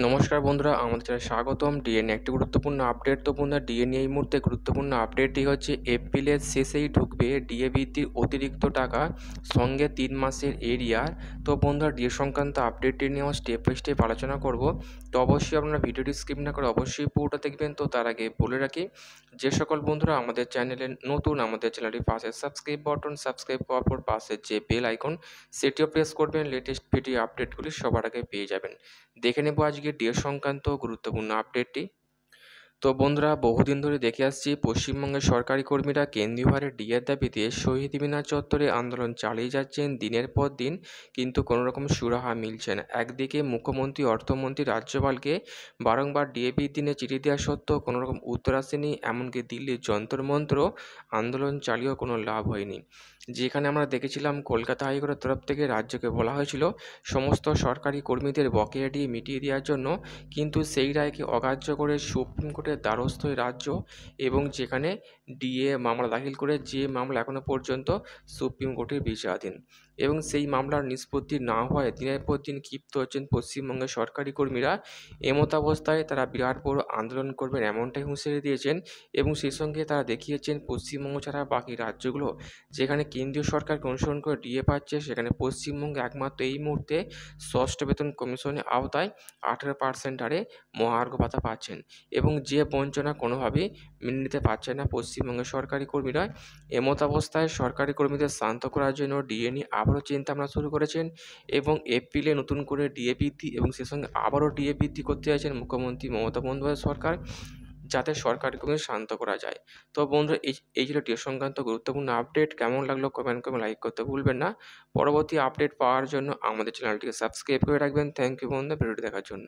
নমস্কার বন্ধুরা, আমাদের চ্যানেলে স্বাগতম। ডিএ নিয়ে একটি গুরুত্বপূর্ণ আপডেট। তো বন্ধুরা, ডিএ নিয়ে এই মুহূর্তে গুরুত্বপূর্ণ আপডেটটি হচ্ছে এপ্রিলের শেষেই ঢুকবে ডিএ বৃদ্ধির অতিরিক্ত টাকা, সঙ্গে 3 মাসের এরিয়ার। তো বন্ধুরা, ডিএ সংক্রান্ত আপডেটটি নিয়ে আমরা স্টেপ বাই স্টেপ আলোচনা করব। তো অবশ্যই আপনারা ভিডিওটি স্কিপ না করে অবশ্যই পুরোটা দেখবেন। তো তার আগে বলে রাখি, যে সকল বন্ধুরা আমাদের চ্যানেলে নতুন, আমাদের চ্যানেলটির পাশে সাবস্ক্রাইব করার পর পাশে যে বেল আইকন সেটিও প্রেস করবেন, লেটেস্ট ভিডিও আপডেটগুলি সবার আগে পেয়ে যাবেন। দেখে নেব আজকে ডিএ সংক্রান্ত গুরুত্বপূর্ণ আপডেটটি। তো বন্ধুরা, বহুদিন ধরে দেখে আসছি পশ্চিমবঙ্গের সরকারি কর্মীরা কেন্দ্রীয় হারে ডিএর দাবিতে শহীদ মিনার চত্বরে আন্দোলন চালিয়ে যাচ্ছেন দিনের পর দিন, কিন্তু কোনো রকম সুরাহা মিলছে না। একদিকে মুখ্যমন্ত্রী, অর্থমন্ত্রী রাজ্যপালকে বারংবার ডিএ বৃদ্ধি নিয়ে চিঠি দেওয়া সত্ত্বেও কোনো রকম উত্তর আসেনি, এমনকি দিল্লির যন্তর মন্ত্র আন্দোলন চালিয়েও কোনো লাভ হয়নি। যেখানে আমরা দেখেছিলাম কলকাতা হাইকোর্টের তরফ থেকে রাজ্যকে বলা হয়েছিল সমস্ত সরকারি কর্মীদের বকেয়া ডিএ মিটিয়ে দেওয়ার জন্য, কিন্তু সেই রায়কে অগ্রাহ্য করে সুপ্রিম কোর্টের দ্বারস্থ হয়ে রাজ্য, এবং যেখানে ডিএ মামলা দাখিল করে, যে মামলা এখনও পর্যন্ত সুপ্রিম কোর্টের বিচারাধীন, এবং সেই মামলার নিষ্পত্তি না হওয়ায় দিনের পর দিন ক্ষিপ্ত হচ্ছেন পশ্চিমবঙ্গের সরকারি কর্মীরা। এমতাবস্থায় তারা বিরাট বড় আন্দোলন করবেন এমনটাই হুঁশিয়ারি দিয়েছেন, এবং সেই সঙ্গে তারা দেখিয়েছেন পশ্চিমবঙ্গ ছাড়া বাকি রাজ্যগুলো যেখানে কেন্দ্রীয় সরকারকে অনুসরণ করে ডিএ পাচ্ছে, সেখানে পশ্চিমবঙ্গে একমাত্র এই মুহূর্তে ষষ্ঠ বেতন কমিশনের আওতায় 18% হারে মহার্ঘ ভাতা পাচ্ছেন, এবং যে বঞ্চনা কোনোভাবেই মেনে নিতে পারছে না পশ্চিমবঙ্গের সরকারি কর্মীরা। এমতাবস্থায় সরকারি কর্মীদের শান্ত করার জন্য ডিএ নিয়ে আবারও চিন্তাভাবনা শুরু করেছেন, এবং এপ্রিলে নতুন করে ডিএ বৃদ্ধি এবং সে সঙ্গে আবারও ডিএ বৃদ্ধি করতে চাইছেন মুখ্যমন্ত্রী মমতা বন্দ্যোপাধ্যায় সরকার, যাতে সরকারি কর্মী শান্ত করা যায়। তো বন্ধুরা, এই ছিল ডিএ সংক্রান্ত গুরুত্বপূর্ণ আপডেট। কেমন লাগলো কমেন্ট করে লাইক করতে ভুলবেন না। পরবর্তী আপডেট পাওয়ার জন্য আমাদের চ্যানেলটিকে সাবস্ক্রাইব করে রাখবেন। থ্যাংক ইউ বন্ধুরা, ভিডিওটি দেখার জন্য।